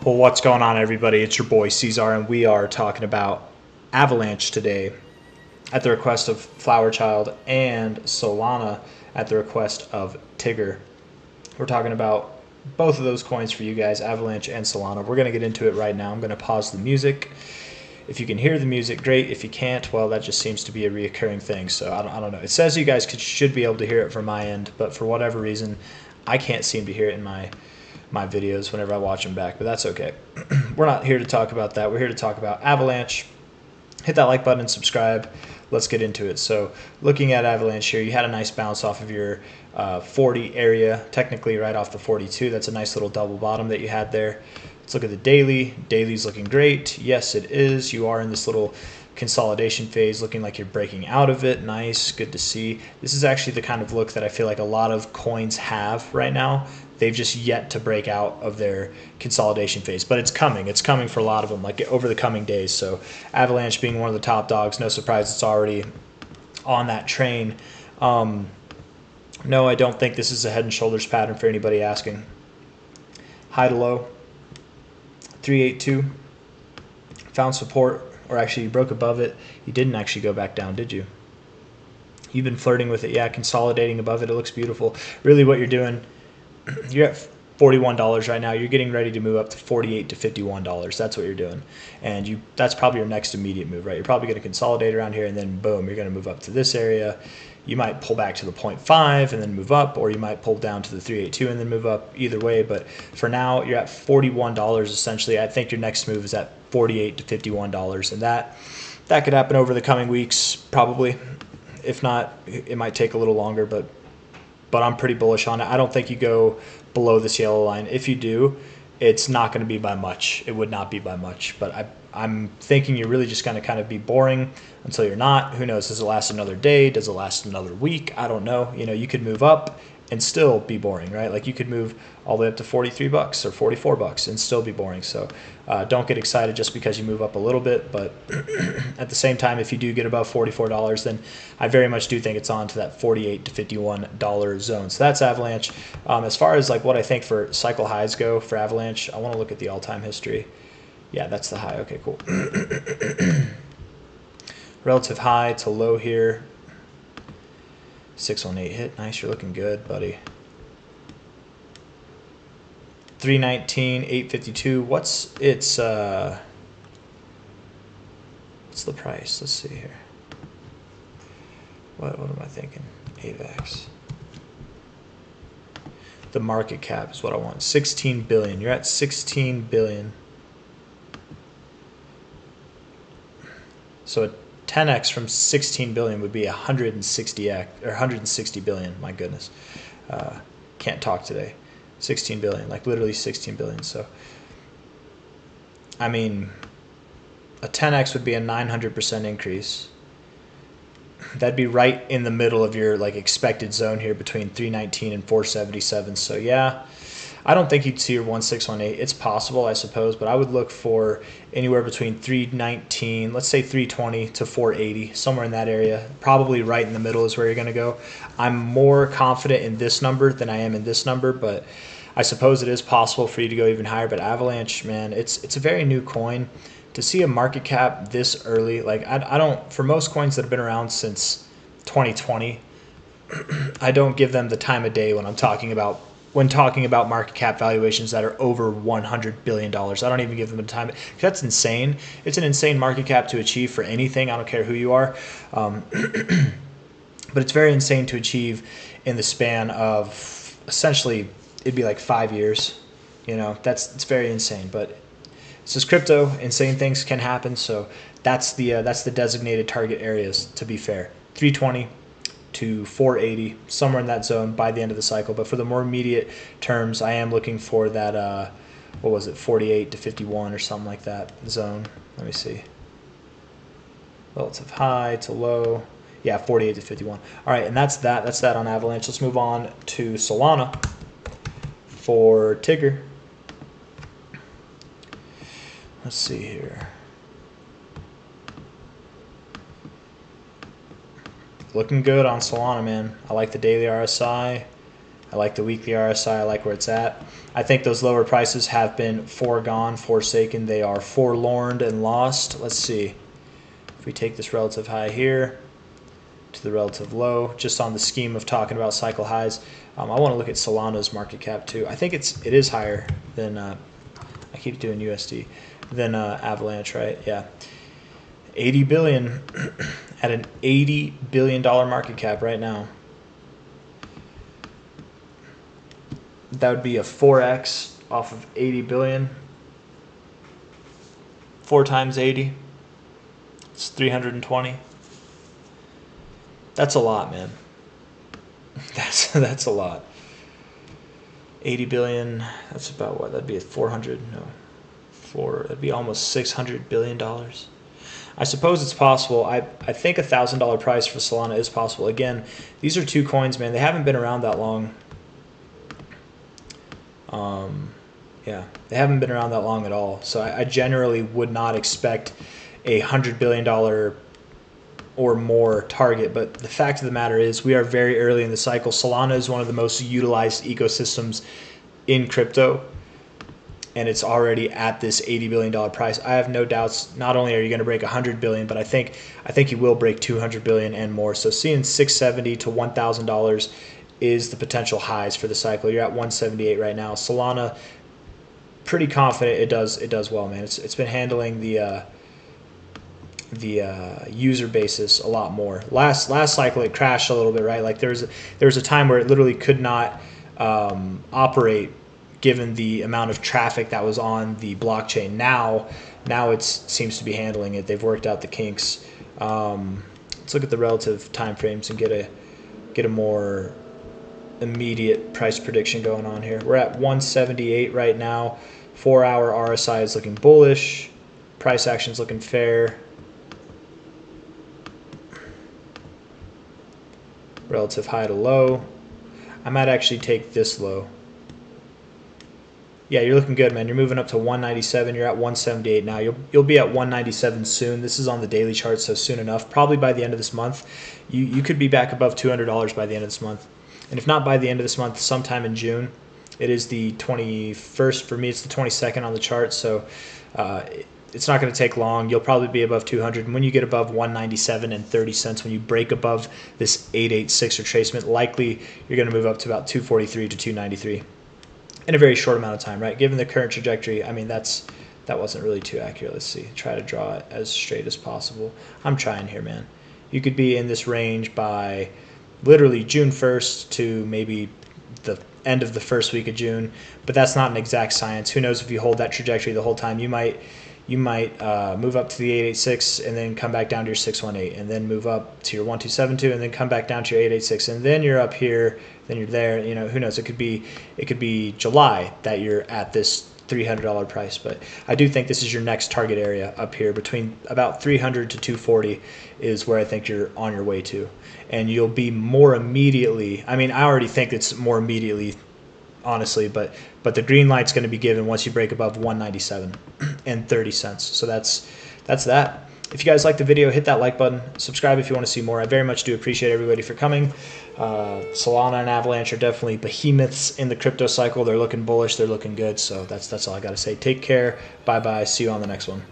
Well, what's going on, everybody? It's your boy C-Zar, and we are talking about Avalanche today at the request of Flower Child and Solana at the request of Tigger. We're talking about both of those coins for you guys, Avalanche and Solana. We're going to get into it right now. I'm going to pause the music. If you can hear the music, great. If you can't, well, that just seems to be a reoccurring thing. So I don't know. It says you guys should be able to hear it from my end, but for whatever reason, I can't seem to hear it in my videos whenever I watch them back, but that's okay. We're not here to talk about that. We're here to talk about Avalanche. Hit that like button and subscribe. Let's get into it. So looking at Avalanche here, you had a nice bounce off of your 40 area, technically right off the 42. That's a nice little double bottom that you had there. Let's look at the daily. Daily's looking great. Yes, it is. You are in this little consolidation phase, looking like you're breaking out of it. Nice, good to see. This is actually the kind of look that I feel like a lot of coins have right now. They've just yet to break out of their consolidation phase, but it's coming. It's coming for a lot of them, like over the coming days. So Avalanche being one of the top dogs, no surprise it's already on that train. No, I don't think this is a head and shoulders pattern for anybody asking. High to low, 382. Found support, or actually you broke above it. You didn't actually go back down, did you? You've been flirting with it. Yeah, consolidating above it. It looks beautiful. Really what you're doing, you're at $41 right now. You're getting ready to move up to $48 to $51. That's what you're doing. And that's probably your next immediate move, right? You're probably going to consolidate around here, and then boom, you're going to move up to this area. You might pull back to the 0.5 and then move up, or you might pull down to the 382 and then move up. Either way, but for now, you're at $41 essentially. I think your next move is at $48 to $51, and that could happen over the coming weeks, probably. If not, it might take a little longer, but I'm pretty bullish on it. I don't think you go below this yellow line. If you do, it's not going to be by much. It would not be by much, but I'm thinking you're really just going to kind of be boring until you're not. Who knows? Does it last another day? Does it last another week? I don't know. You know, you could move up and still be boring, right? Like you could move all the way up to $43 or $44 and still be boring. So don't get excited just because you move up a little bit. But at the same time, if you do get above $44, then I very much do think it's on to that $48 to $51 zone. So that's Avalanche. As far as like what I think for cycle highs go for Avalanche, I want to look at the all-time history. Yeah, that's the high. Okay, cool. Relative high to low here. 618 hit. Nice, you're looking good, buddy. 319, 852. What's the price? Let's see here. What am I thinking? AVAX. The market cap is what I want. 16 billion. You're at 16 billion. So a 10x from 16 billion would be 160x or 160 billion. My goodness, can't talk today. 16 billion, like literally 16 billion. So, I mean, a 10x would be a 900% increase. That'd be right in the middle of your like expected zone here between 319 and 477. So yeah. I don't think you'd see your 1618. It's possible, I suppose, but I would look for anywhere between 319, let's say 320 to 480, somewhere in that area. Probably right in the middle is where you're going to go. I'm more confident in this number than I am in this number, but I suppose it is possible for you to go even higher. But Avalanche, man, it's a very new coin. To see a market cap this early, like I don't, for most coins that have been around since 2020, I don't give them the time of day when talking about market cap valuations that are over $100 billion. I don't even give them the time. That's insane. It's an insane market cap to achieve for anything. I don't care who you are. But it's very insane to achieve in the span of essentially, it'd be like 5 years. You know, it's very insane. But this is crypto. Insane things can happen. So that's the designated target areas, to be fair. 320 to 480, somewhere in that zone by the end of the cycle. But for the more immediate terms, I am looking for that, what was it, 48 to 51 or something like that zone. Let me see. Relative high to low. Yeah, 48 to 51. All right, and that's that. That's that on Avalanche. Let's move on to Solana for Tigger. Let's see here. Looking good on Solana, man. I like the daily RSI. I like the weekly RSI. I like where it's at. I think those lower prices have been forsaken. They are forlorn and lost. Let's see. If we take this relative high here to the relative low, just on the scheme of talking about cycle highs, I want to look at Solana's market cap too. I think it is higher than, I keep doing USD, than Avalanche, right? Yeah. 80 billion at an $80 billion market cap right now. That would be a 4x off of 80 billion. 4 times 80. It's 320. That's a lot, man. That's a lot. 80 billion. That's about what? That'd be a 400. No, that'd be almost $600 billion. I suppose it's possible. I think $1,000 price for Solana is possible. Again, these are two coins, man. They haven't been around that long. Yeah, they haven't been around that long at all. So I generally would not expect a $100 billion or more target. But the fact of the matter is we are very early in the cycle. Solana is one of the most utilized ecosystems in crypto, and it's already at this $80 billion price. I have no doubts. Not only are you going to break $100 billion, but I think you will break $200 billion and more. So seeing $670 to $1,000 is the potential highs for the cycle. You're at 178 right now. Solana, pretty confident it does well, man. It's been handling the user basis a lot more. Last cycle it crashed a little bit, right? Like there was a time where it literally could not operate given the amount of traffic that was on the blockchain. Now it seems to be handling it. They've worked out the kinks. Let's look at the relative time frames and get a more immediate price prediction going on here. We're at 178 right now. 4-hour RSI is looking bullish. Price action's looking fair. Relative high to low. I might actually take this low. Yeah, you're looking good, man. You're moving up to 197. You're at 178 now. You'll be at 197 soon. This is on the daily chart, so soon enough. Probably by the end of this month. You could be back above $200 by the end of this month. And if not by the end of this month, sometime in June. It is the 21st. For me, it's the 22nd on the chart, so it's not going to take long. You'll probably be above 200. And when you get above 197 and 30 cents, when you break above this 886 retracement, likely you're going to move up to about 243 to 293 in a very short amount of time, right? Given the current trajectory, I mean, that wasn't really too accurate. Let's see. Try to draw it as straight as possible. I'm trying here, man. You could be in this range by literally June 1st to maybe the end of the first week of June, but that's not an exact science. Who knows if you hold that trajectory the whole time? You might move up to the 886 and then come back down to your 618 and then move up to your 1272 and then come back down to your 886 and then you're up here, then you're there. You know, who knows? It could be July that you're at this $300 price, but I do think this is your next target area up here between about 300 to 240 is where I think you're on your way to, and you'll be more immediately. I mean, I already think it's more immediately, honestly, but the green light's going to be given once you break above 197 and 30 cents. So that's that. If you guys like the video, hit that like button. Subscribe if you want to see more. I very much do appreciate everybody for coming. Solana and Avalanche are definitely behemoths in the crypto cycle. They're looking bullish. They're looking good. So that's all I got to say. Take care. Bye-bye. See you on the next one.